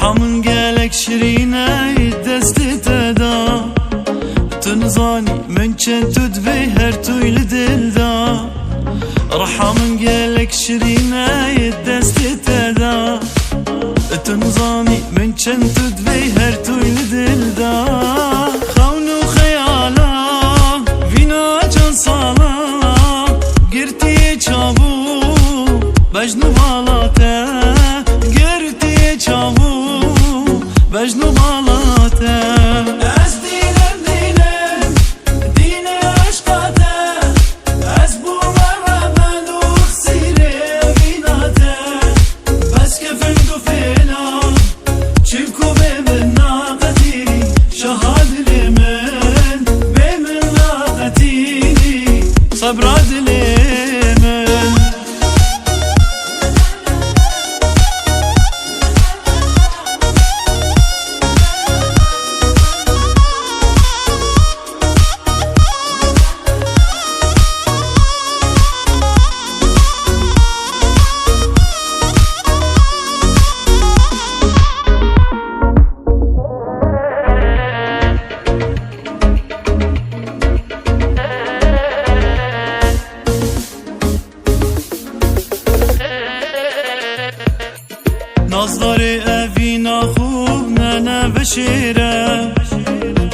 رحم قالك شرينة دستي تدا تنظاني من كنت تبهر تويل دلدا رحم قالك شرينة دستي تدا تنظاني من كنت تبهر تويل دلدا خون وخيالا فينا جان صالا قرتي چابو بجنو بالاته قرتي چابو بجنو بالاته از دینم دین عشقاته از بو مرمن و خسیره بیناته بس که فردو فینا چلکو به من ناقتی شهاد لمن به من ناقتی صبراد لمن نظري أفينا خوب نانا بشيرة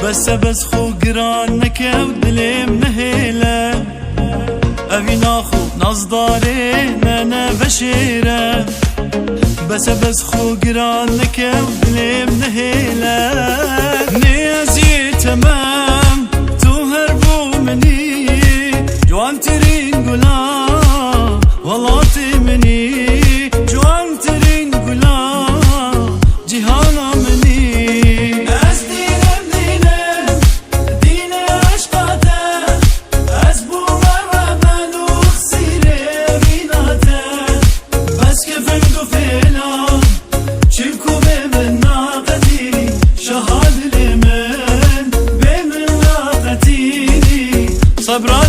بس خو قرانك ودلي منهيلة أفينا خوب نظري نانا بشيرة بس خو قرانك ودلي منهيلة نيازي تمام تو هربو مني جوان ترين قلا والله تمني جوان ترين قلا جهانا مني از دين عشقاته از بو مرمن و خسيره بیناته بس که فردو فیلا چلکو به من ناقتی شهاد لمن به من ناقتی صبرا